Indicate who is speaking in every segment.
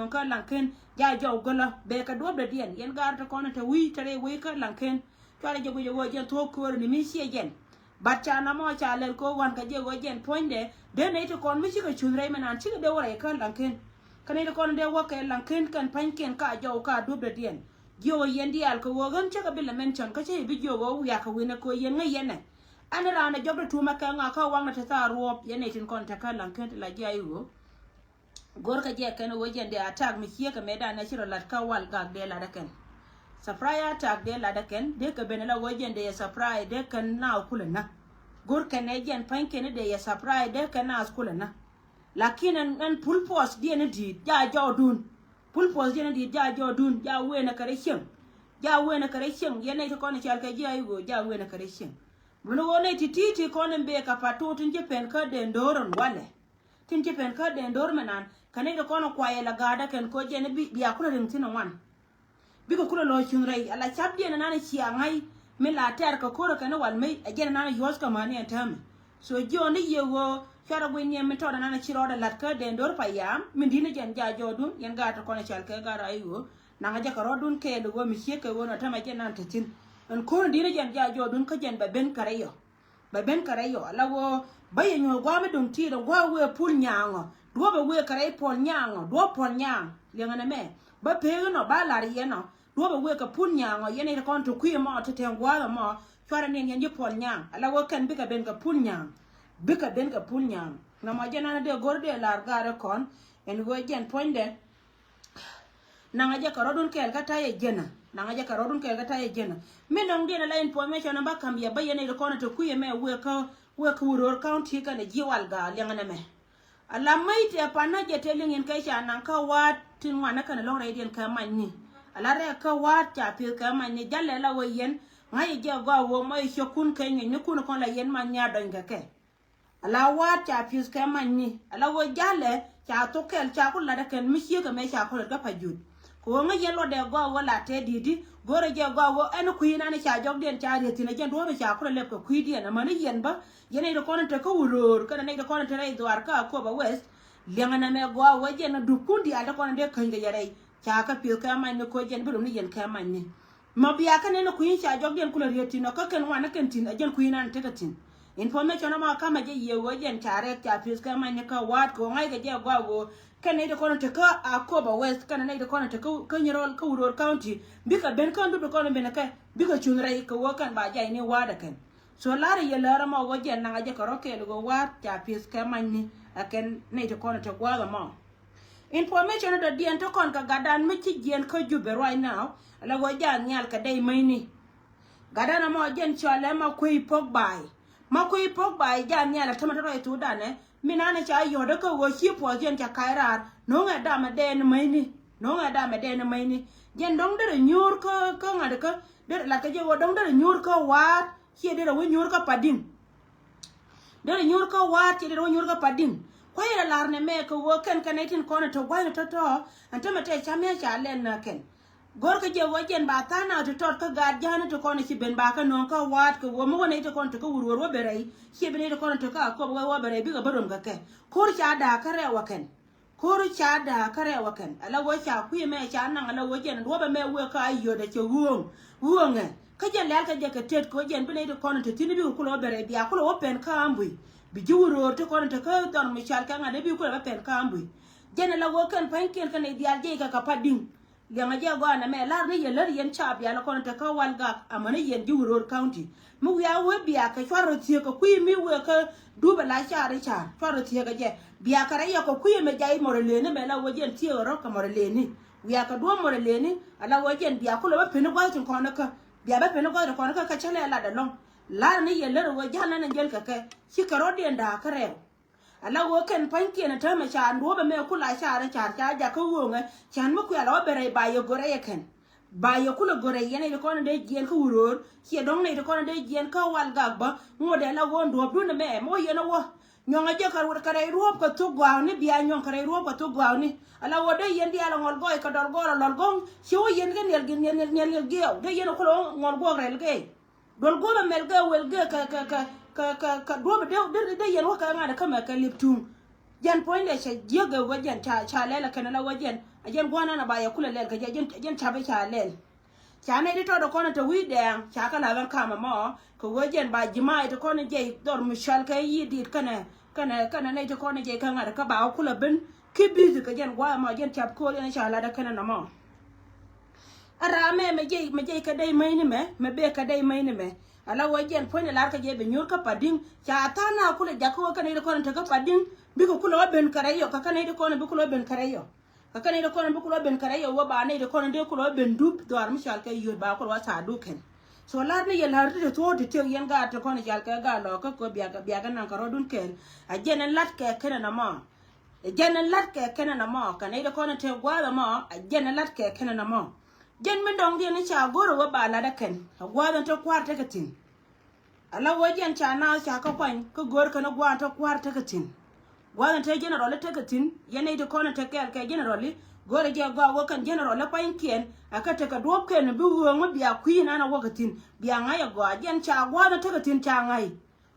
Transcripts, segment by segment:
Speaker 1: ka lanken ja jo gola be ka do be dien yen gar ta kono te wi tare wi ka lanken tware jogo jogo jen to ko ni mi sie jen bacha na mo cha len ko wan ka jego jen poinde de ne to kon mi chi ka chunre men an chi de wore ka lanken kan ne kon de wo ka lanken kan panken ka jo ka do be dien yo yen di al ko wo gam cha ka bi la men chon ka che bi jo go ya ka wi na ko yen ngai yen ne ana ra na jogo tu ma ka nga ka wang na ta ruop yen ne tin kon ta ka lanken la ja yu gor ka je kan wo jen de attack mi hier ka meda na shiro lat ka wal ga de la da ken surprise attack de la da ken de ka benela wo jen de surprise de kan na kula na gor ka ne jen panken de ya surprise de kan na kula na lakin an pull post de ne di ja jo dun pull post de ne di ja jo dun ja we na kare shin ja we na kare shin ye ne to kon chal ka je ayu go ja we na kare shin bunu wo ne titi kon be ka patu tin je pen ka de ndoron wale tin je pen ka de ndor menan kane ko kono kwaye la gada ken ko je ne bi akula rim tin wan bi ko kula lo chunrai ala chabdi na na chi angai me la ter ko ko kana wal me ajena na yos ka mani antame so jo ni yewo fara gwen yem to na na chiro da lat ka de ndor payam min dina jen ja jodun yan gata kono chal ke gara ayo na ga ka rodun ke do go mi che ke wona tama jen nan tin en ko dina jen ja jodun ka jen ba ben karayo ala wo baye nyo gwa me dum ti do gwa we pul nyango do ba we kare pol nyango do pol nyang lenga na me ba pe no ba la ri no do ba we ka pul nyango yene ko to kuye mo to ten gwa mo chwara ne nyen je pol nyang ala wo kan bi ka ben ka pul nyang bi ka ben ka pul nyang na ma jena na de gorde lar gare kon en go jen ponde na nga je ka rodun kel ka taye jena na nga je ka rodun kel ka taye jena me nong de la information ba kambia ba yene ko to kuye me we ka uror county ka ne jiwal ga lenga na me ala mai te pana je telling in kai nan ka wat tin wana kana long radian ka manni ala re ka wat ta pil ka manni jalle la wo yen ngai je go wo mai shokun kai ni kun kon la yen man nya don ga ke ala wat ta pil ka manni ala wo jalle ta to kel ta ko la da ken mi shi ka me sha ko ga pajud ko nga yelo de go wo la te didi gore je go wo en ku ina ne sha jog den ta re tin je do me sha ko le ko ku di na mani yen ba yene do kon ta ko uror kana ne do kon ta re dwar ka ko ba west lenga na me go wo je na du kundi ala kon de kan ga yare cha ka pil ka man ne ko jen bu ni yen ka man ne ma biya ka ne ku yin sha jog den ku le re tin ko kan wa na kan tin ajen ku ina ta ka tin information ma ka ma je ye wo jen ta re ta pil ka man ne ka wat ko ngai ga je go wo kana ne kono te ka akoba west kana ne kono te ka nyiro ka uror county bika ben kan du kono ben ka bika chunrai ka wakan ba jai ne wada kan so lare ye lara ma waje na ga ka roke go wat ta pis ka manni aken ne te kono te gwa ma information da dien to kon ka gadan mi ci gen ka jube right now la waja nyal ka dai mai ni gadana ma jen chale ma kui pogbai ja nyal ta ma ro itu da ne minana cha yo da ko wo chi po jen cha kairar no nga da ma den mai ni jen dong da nyur ko nga da ka de la ka je wo dong da nyur ko wa chi de wo nyur ko padin de nyur ko wa chi de wo nyur ko padin ko ira lar ne me ko wo ken kanetin ko na to gwa to antama te cha me cha len na ken gor ka je wo jen ba ta na to ka ga jana to ko ne chi ben ba ka non ka wat ko wo mo ne to kon to ko wuro wo berei chi ben to kon to ka ko wo berei bi ga barom ga ke kor cha da kare wa ken ala wo cha ku me cha nan ala wo jen wo ba me wo ka yo da che wuong ka je le ka je ka tet ko jen ben to kon to tin bi ku lo berei bi akulu wo pen ka ambui bi ji wuro to kon to ka don mi chal ka ngade bi ku lo pen ka ambui jen ala wo ken pan ken kan ideal je ka pading lenga je go na me lar ni ye lar yen chap ya la kon ta ka wal ga amana yen ji uror county mu ya we biya ka chwaro tie ko kui mi we ka duba la cha chwaro tie ga je biya ka ya ko kui me jai morele ne me la wo jen tie ro ka morele ni biya ka do morele ni ala wo jen biya ko lo ba pene go tin ko na ka biya ba pene go ko na ka chale la da long lar ni ye lar wo jana na jel ka ka shi ka ro den da ka re ala wo ken panki na tama cha ndo ba me kula cha ja ko wo nga chan mo ku ala bere ba yo gore yeken ba yo kula gore yene ko na de jien ko uror ki dong ne ko na de jien ko wal gagba mo de la wo ndo du na me mo yena wo nyonga je kar wor kare ruop ko to gwa ni biya nyong kare ruop ko to gwa ni ala wo de yen di ala ngol goy ka dor goro lol gong si wo yen gen yel geo de yen ko ngol go rel ge dol go mel ge wel ge ka do de yen wo ka ngada kama ka liptum jan point le che jega wajen cha lela kana la wajen ajen gwana na ba ya kula lel ka jen chabe cha lel cha ne to do kono to wi dang cha ka la ban kama mo ko wojen ba jima to kono je dor mushal ka yi dit kana ne to kono je ka ngada ka ba kula bin ki bizi ka jen gwa ma jen chap ko ne cha la da kana na mo ara me je ka dai mai ni me be ka dai mai ni me ala wojen pone lar ka je be nyur ka pading cha ta na kula jakko ka ne to kono to ka pading bi ko kula ben karayo ka kana ne kono bi kula ben karayo kakane da kono bukulo ben kare yo ba ne da kono de kulo ben dub do ar mishal ka yo ba ko wa sa du ken so lar ne yel har de to de te yen ga ta kono jal ka ga lo ka ko biya ga nan karo dun ken a jenen lat ke kene na ma jenen lat ke kene na ma kane da kono te gwa da ma a jenen lat ke kene na ma jen men dong de ne cha goro wa ba la da ken a gwa da to kwar ta katin ala wajen cha na cha ka kwan ko gor ka na gwa ta kwar ta katin gwanan ta general ta katin yana da kona ta kai general gore je gwa wakan general pa inkien aka ta ka dop ken bi wo ngo biya queen ana wakatin biya ngaya gwa jen cha gwanan ta katin cha ngai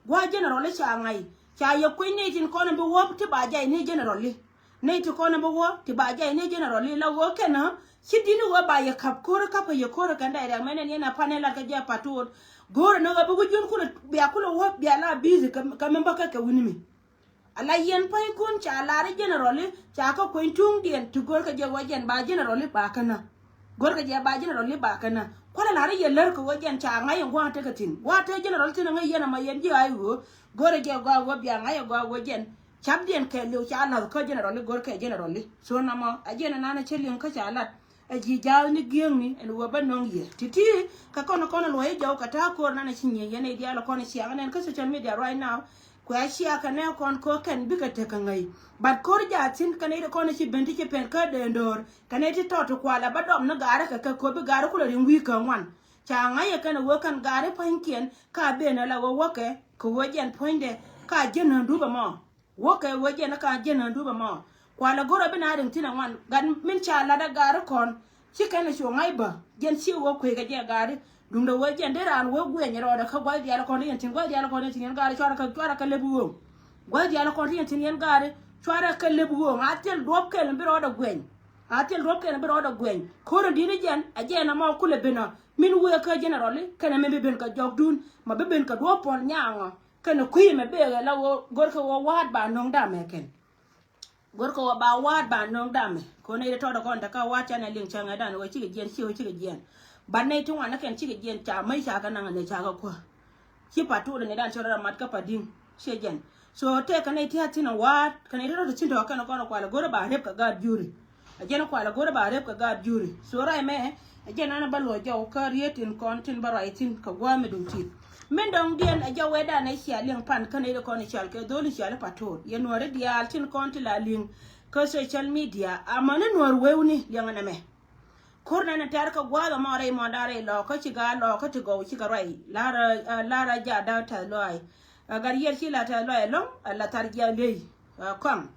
Speaker 1: gwa general cha ngai cha ya queen ne tin kona bi wo ti ba jai ne general ne ti kona bi wo ti ba jai ne general la wo ken ha sidini wo ba ya kap kor kap ya kor kan da da menen yana panela ka je patur gore no ga bu jun kula biya kula wo biya la busy ka memba ka winimi ala yen pai kun cha la re general cha ko kuin tung dien tu gor ka je wajen ba general ba kana gor ka je ba general ba kana ko la re yeller ko wajen cha ngai ngwa ta katin wa ta general tin ngai yana ma yen ji ayu gor je gwa wo bia ngai gwa wajen chap dien ke lu cha la ko general gor ka general so na ma ajena na na chelin ka cha la aji jaw ni gieng ni en wo ba nong ye titi ka kono lo ye jaw ka ta ko na na chinye yene dia la kono sia nganen ka social media right now kwa shia kana kon ko ken bika te kangai bat kor ja tin kana ide kono chi benti che pen ka de ndor kana ti to kwa la badom na gara ka ko bi gara kula rin wi ka wan cha ngai kana wo kan gara pankien ka be na la wo woke ko wojen poinde ka jena duba mo woke wojen ka jena duba mo kwa la goro bi na rin tin wan gan min cha la da gara kon chi kana sho ngai ba jen chi wo ko ga je gara dum do wajen de ran wo gwe nyero da ka gwa dia la kon yen tin gwa dia la kon tin yen gare chwara ka lebu wo gwa dia la kon yen tin yen gare chwara ka lebu wo atel dop ke le biro da gwen atel dop ke le biro da gwen ko ro dini jen aje na ma kule bena min wo ka general kana me ben ka jog dun ma be ben ka do pon nyaanga kana kuyi me be la wo gor ka wo wad ba nong da me ken gor ko ba wad ba nong da me ko ne to da kon ta ka wa cha na ling changa da no chi ge jen chi ge jen ban nei tun wana kan cike gen ta mai shaka nan ne shaka ko ki patu da ne dan chora mat ka padin shegen so te kan nei ta tina wa kan nei da cin da kan ko kwala gore ba rep ka ga juri ajen kwala gore ba rep ka ga juri so rai me ajen ana ballo jaw ka rietin kontin baraitin ka gwa me dum ti men dong dien ajaw weda na sia ling pan kan nei ko ne shal ke dole shal patu ye no re dia tin konti la ling ko social media amana no wewni yang na me korna na tar ka gwa ma rai mo dare lo ko ci ga lo ko ci go ci ga rai lara ja da ta loy gar yer ci la ta loy lo la tar ja le kom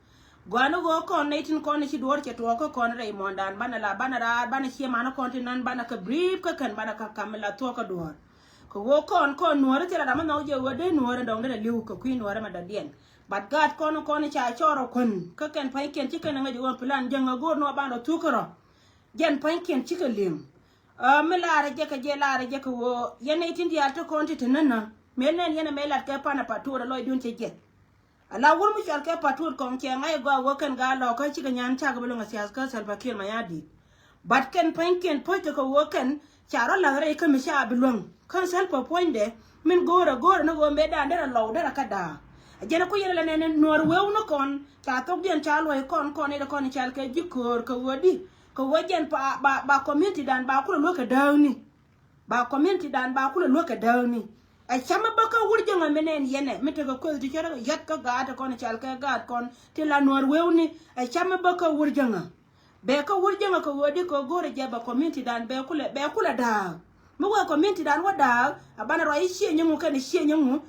Speaker 1: gwanu go kon ne tin kon ci dor ci to ko kon rai mo dan bana la bana ra bana ci ma na kontinan bana ka brief ka kan bana ka kamla to ka dor ko wo kon nuore ci la ma no je wode nuore dong de liu ko ku nuore ma da dien bat gat kon ci a choro kon ka ken pai ken ci kan ngi won plan janga go no bana tukoro jen pankien chika lim me laare jeka je laare jeka wo yene tindi alto konti tenana menen yene me lat ka pana patura loy dun che jet ala wur mu chal ka patur kon che ngai go wo kan ga lo ka chika nyan cha ga bulu ngasias ka salva kir mayadi bat ken pankien poito ko wo kan charo la re ka mi sha bilong kan salpa poinde min gora no go me da ndera lo dera kada jena ko yele la nenen nor wew no kon ta tok den chalo e kon e kon chal ka jikor ko wodi ko wajen ba community dan ba kula loka dawni ba community dan ba kula loka dawni ai chama ba ka wurje nga menen yene mete ko ko di chara yat ka ga ta kon chal ka ga kon ti la nor wewni ai chama ba ka wurje nga be ka wurje nga ko wodi ko gore je ba community dan be kula da mu wa community dan wa da abana roi shie nyu ka ni shie nyu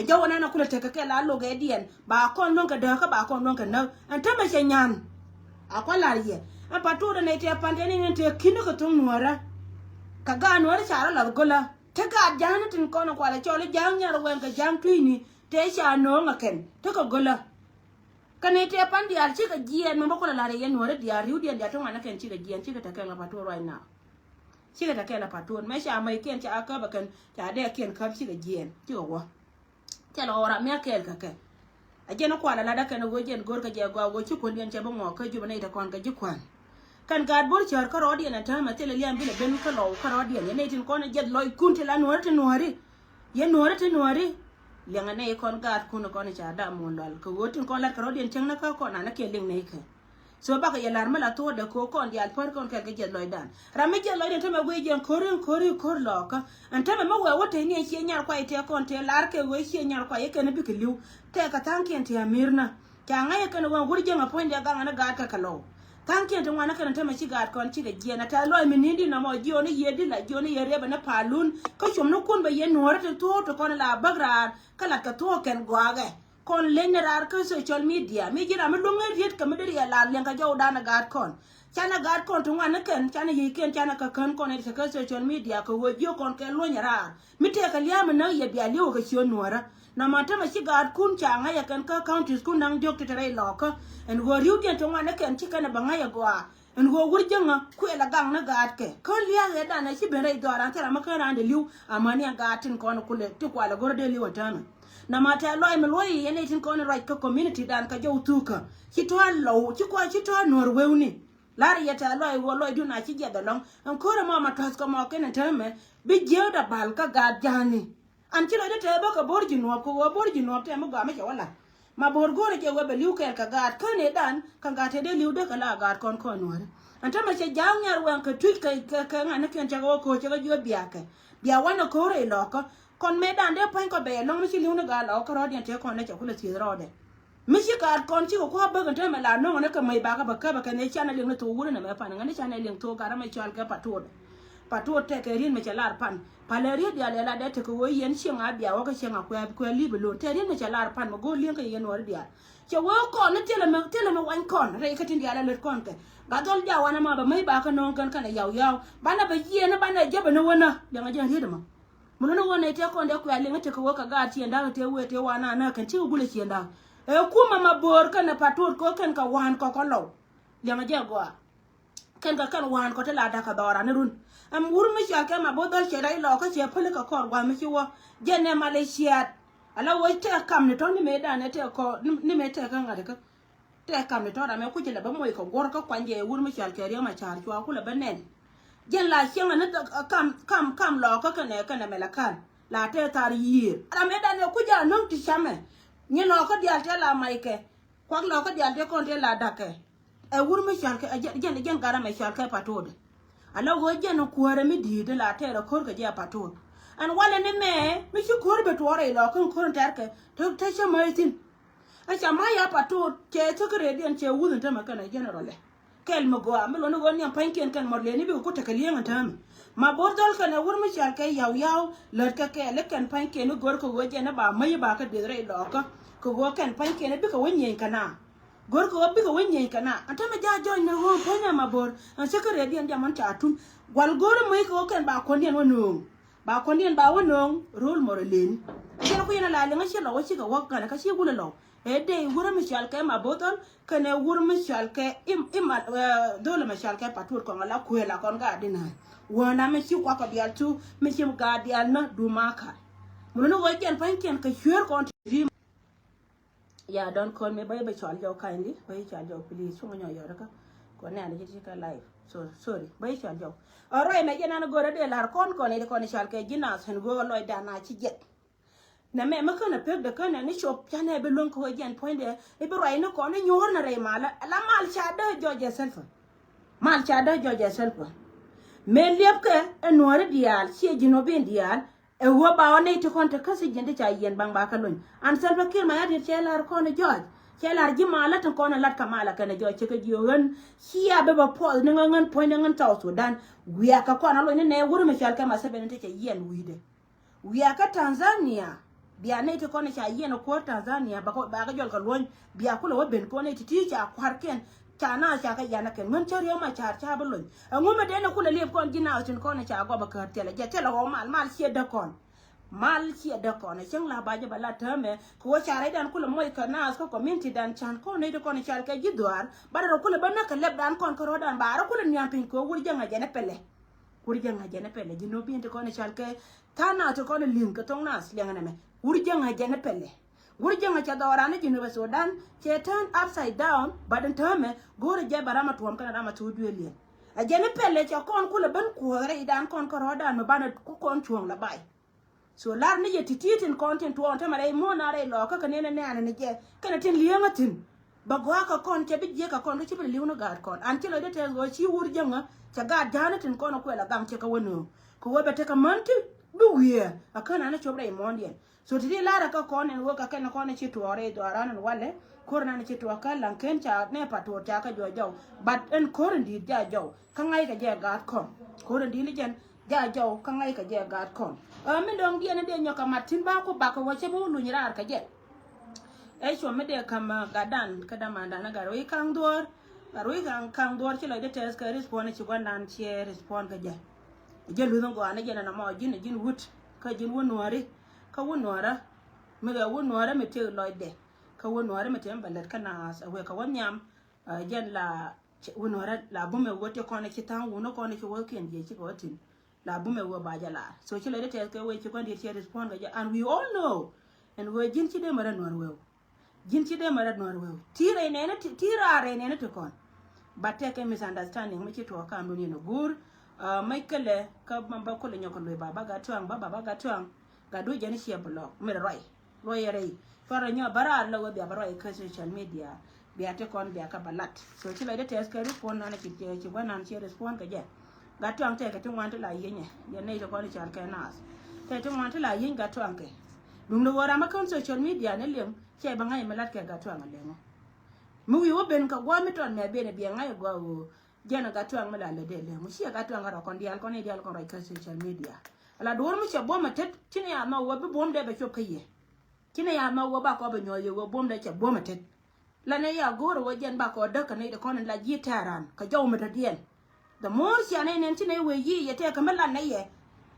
Speaker 1: jawana na kula te ka la lo ga dien ba kon non ka da ka ba kon non ka na antama shenyan akwala ye a patura ne te pandeni ne te kino ko tung nuara ka ga nuara chara la gola te ga jana tin kono kwala chole jang nyar wen ka jang tuini te sha no ngaken te ko gola kane te pan dial chi ka jien mo ko la re yen wore dial riu dial ya to ngana ken chi ka jien chi ka ta ken la patu right now chi ka ta ken la patu me sha mai ken cha ka ba ken cha de ken ka chi ka jien chi ko wa cha lo ora me kel ka ke a jeno kwa la da ken go jen gor ka je go chi ko dien cha ba ngo ka ju ba nei ta kon ka ji kwan kan gad bor char ka rodi na ta ma tele liam bile ben ka lo ka rodi ne tin kon jet loy kun te la nuar te nuari ye nuar te nuari lenga ne kon gad kun kon cha da mon dal ko wotin kon la ka rodi chen na ka kon na ke ling ne ke so ba ka ye lar mala to de ko kon dial par kon ka jet loy dan rame jet loy te ma we jen kor lo ka an ta ma we wote ne che nyar kwa ite kon te lar ke we che nyar kwa ye ke ne bi ke liu te ka tanken te amirna ka ngaye kan wa gurje ma ponde ga na gad ka lo tanke to wana kan tama ci gad kon ci ga jena ta loy minindi na mo joni yedi la joni yere ba na palun ko chum no kun ba yen nor to kon la bagra kala ka to ken gwage kon lenerar ka social media mi jira mi lunga riet ka mi ya la len ka jaw dana gad kon chana gad kon to wana ken chana yi ken chana ka kan kon e ka social media ko wo jo kon ke lo nyara mi te ka liam na ye bi aliwo ka chon nora na mata ma ci gad kun changa ya kan ka counties kun nang jok te rai loka en go riu ken to wana ken ci kana banga ya gwa en go wurjanga ku ela gang na gad ke ko liya he da na ci bere do ran tara maka ran de liu amani ya gatin kon kule ti kwa la gorde liwa tana na mata loy me loy yene tin kon right ka community dan ka jaw tuka ci to lo ci kwa ci to norwewni lari yata loy wo loy duna ci jeda long en ko ma ma tas ko mo ken tame bi jewda bal ka gad jani an ci lo de te ba ka borji no ko wo borji no te mo ga me wala ma bor gore ke webe liu ker ka gad kane dan kan gate de liu de ka la gad kon kon wore anta ma che jang nyar wan ka twit ka ngana ken cha ko cha jo bia wana ko re lo ko kon me dan de pan ko be no mi liu na ga lo ko ro de te kon na cha kula ti ro de mi shi gad kon chi ko ba ga te ma la no na ka mai ba ka ne cha na liu na to wure na me pa na ngani cha na liu to ga ra ma chal ka patu te ke rin me cha lar pan paleria dia lela de te ko yen shinga bia wa ka shinga ko li belo te rin me cha lar pan mo go lien ka yen wor dia che wo ko na tele me wan kon re ka tin dia la le kon ke ga dol dia wana ma ba mai ba ka non kan kana yaw bana ba ye na bana je ba na wana ya ga je de ma mo no wona te ko de ko ya le te ko ka ga ti nda te we te wana na kan ti gule ti nda e kuma ma bor kana patu ko kan ka wan ko lo ya ga je go kan ka kan wan ko te la da ka dora ne run am wur mi shaka ma bodal sherai lo ka che phule ka kor gwa mi chiwo jene malaysia ala wo te kam ne to ni me da ne te ko ni me te ka ngade ka te kam ne to da me ku jela ba moy ko gor ka kwanje wur mi shaka ri ma char chwa ku la banen jen la shenga ne kam lo ka ne me la kan la te tar yir ala me da ne ku ja non ti chame ni lo ka dial te la mai ke kwa lo ka dial te kon te la da ke e wur mi shaka jen gara me shaka patode ala wo jeno kuore mi di de la tera kor ga ja pato an wala ne mi shi kor be tore lo kon kor terke to ta cha mai tin a cha mai ya pato ke to kre den che wudun ta makana general kel mo go am lo no go nyam panken kan morle ni bi ko ta kaliyan ta ma bordol kan wur mi shal kai yaw ler ka ke le kan panken no gor ko go jena ba mai ba ka de re lo ko go kan panken bi ka wonyen kana gor ko bi ko wenye kana atama ja join na ho ponya mabor an sekere dian jaman ta atum wal gor mo ko kan ba kondien wono rol morelen ajena ko yana la le ngashi lo wachi ga wakana ka shi gule lo e de wura mi shal ka mabotol kana wura mi shal ka im dole mi shal ka patur ko ngala ko la kon ga dina wana mi shi kwa ka bial tu mi shi ga dial na du maka muno no wajen panken ka shure kon yeah, don't call me by child job kindly. By child job, please. So many yoraka. Go na na jiti ka live. So sorry. By child job. Alright, me jena na go de lar kon e kon shal ke jina sen go loy da na chi jet. Na me makana pek de kana ni shop chane be lon ko jen point de e be roi no kon nyor na re mala la mal cha de joje self. Mal cha de joje self. Me liep ke e nore dial, chi jino ben dial. E wo ba wona ite konta kasi jende cha yen bang ba kalon an selba kir ma yadi chelar kono joj chelar ji mala tan kono lat kamala kana joj cheke jogan hiya be ba pol ne ngan point ngan taw Sudan wiya ka kono lo ne wuro me chal ka ma sebe te yen wide wiya ka Tanzania biya ne ite kono cha yen ko Tanzania ba ka jol ka lon biya kula wo ben kono ite ti cha kwarken chana cha ka yana ken mun chori ma cha bulun ngoma de na kula lep kon jina tin kon cha go ba ka tele je tele ho mal sie de kon mal chi da ko na chang la ba ja bala tame ko chare dan kula moy kana ko community dan chan ko ne ko ne chal ka jidwar ba ro kula bana ka leb dan kon ko dan ba ro kula nyam pin ko wuri janga jene pele wuri janga jene pele jino bin to ko ne chal ka tana to ko ne lim ka tong nas lenga ne me wuri janga jene pele wuri janga cha dora ne jino Sudan che turn upside down ba dan tame gore je barama tuam kana dama tu duelien a jene pele cha kon kula ban ko re dan kon ko dan me bana ko kon chuong la bai so lar ni yeti titin content to on tamare mo na re lo ka kanene ne ana ne je kana tin lianga tin ba gwa ka kon che bi je ka kon che bi liuno gad kon an che lo de te go chi wur janga cha gad jana tin kon ko la gam che ka wono ko wo bete ka manti du wiye akana na chobre mondien so ti lara ka kon en wo ka kana kon che to ore do aran wale korna ne che to ka lan ken cha ne pa to cha ka jo jo but en korin di ja jo ka ngai ka je gad kon korin di ni jen ja jo ka ngai ka je gad kon mình đồng đi anh đi nhóc cầm mặt tin bao cô bạc cô chơi bún lùi ra cái gì ấy chỗ mình để cầm gadan cái đam ăn đàn cái rồi kang đuôi chỉ lấy để test cái respond chỉ quan đàn chia respond cái gì giờ lùi nó anh ấy giờ nó mò jin wood cái jin wood nuari cái wood nuara mình cái wood nuara mình chơi lòi để cái wood nuara mình chơi ballet cái nào vậy cái wood nhám giờ là wood nuara là bún mình wood cho con này chỉ thang wood nó con này chỉ wood kiên gì chỉ có tin la bume wo bajala so chile de tes ke we ci kondi ci respond ga and we all know and we jin ci de mara nor wew tire nene to kon batte ke misunderstanding mi ci to kam ni no gur may kele ka mamba ko le nyoko le baba ga twang ga do jeni ci blog mi roy royere fara nya bara la wo bi bara e social media bi ate kon bi aka balat so chile de tes ke respond na ci banan ci respond ga gatwang te ke wan to la yenye ye ne to ko ni chal ke nas te wan to la yen gatwang ke dum no wara ma kon social media ne lem che ba ngai melat ke gatwang le mo mu wi wo ben ka gwa mi ton me be ne bi ngai gwa wo jena gatwang me la le de le mo shi gatwang ro kon dial kon ne dial kon ro ke social media ala do mo che bo ma tet tini ya ma wo bi bom de be chop ke ye tini ya ma wo ba ko be nyoye wo bom de che bo ma tet la ne ya goro wo jen ba ko de ka ne de kon la jitaran ka jaw me ta dien the more she and then to we ye take a melan ye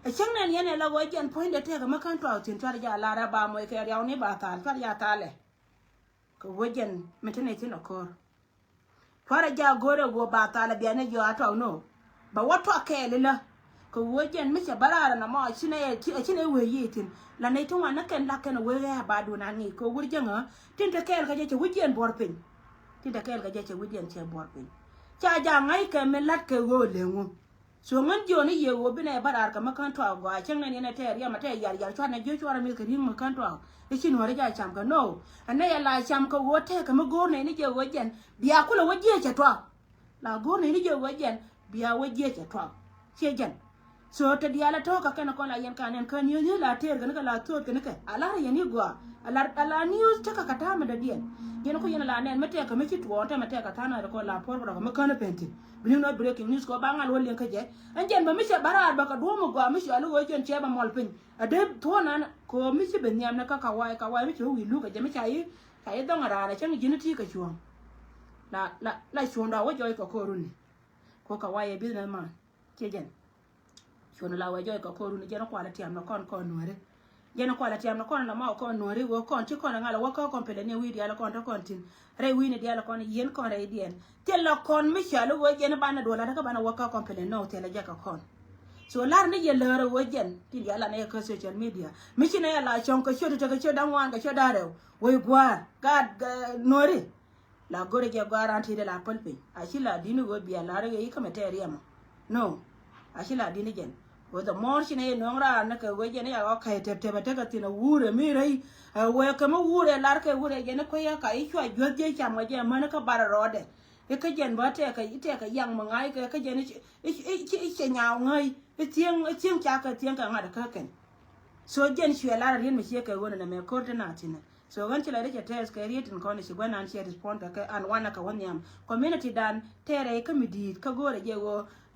Speaker 1: a chang and yen la way and point the take a macan to out in Tarja Lara ba mo carry on about Tarja Tale. Go wagen maintenance a core. Paraja go batala biana you at all no. But what to a care lilla? Go wagen Mr. Balara and a more chine way eating. La nato one can lack and away bad when I need go with younger. Tinta care gajet a witty and borping. Tinta care gajet a witty and chair borping. Cha ja ngai ke melat ke go lengu so ngan joni ye wo bine barar ka makan to go a chen ne te ya mate yar chwa na jo chwa mi ke ring makan to e chin wore ja cham ka no ane ya la cham ka wo te ka ma go ne ni je wo jen bia kula wo je che to la go ne ni je wo jen bia wo je che to che jen so te dia la to ka kana ko la yen ka nen ka ni la ter ka la to ka ne ka ala ya ni go ala news ta ka ta ma da dien yen ko yen la nen mate ka me chi to ta mate ka ta na ko la por ko ma kana penti bring no breaking news ko ba ngal wolen ka je en jen ba mi se barar ba ka do mo go mi se alu wo jen che ba mol pin ade to na ko mi se ben yam na ka wai mi se wi lu ka je mi chai kai dong ara na chen jin ti ka chuang la chuang da wo joy ko runi ko ka wai bi na ma che jen chuang la wo joy ko runi je no kwa la tiam no kon nuare jeno ko la tiam no kon la ma ko nori wo kon ti kon ngala wo ko kon pele ne wi dia la kon to kon tin re wi ne dia la kon yen kon re dien te la kon mi shalo wo jeno bana do la ka bana wo ko kon pele no te la jaka kon so lar ne ye lere wo jen ti dia la ne ko social media mi chi ne la chon ko shodo to ko shoda wan ga shoda re wo gwa ga nori la gore je garanti de la polpe ashila dinu go bia la re yi kamete riam no ashila dinu jen wo the more she ne nongra na ka we ne ya ka te ba te ka tina wure mi rei we ka mo wure lar ka wure je ne ko ya ka i chwa jwa je cha mo je man ka bar rode e ka jen ba te ka ite ka yang ma ngai ka je ne i nya ngai e tieng cha ka tieng ka ngada ka ken so jen shwe lar rin mi she ka wona na me ko te na tina so gan chila de test ka riet in kone sigwa nan she respond ka an wana ka wonyam community dan tere ka midit ka gore je go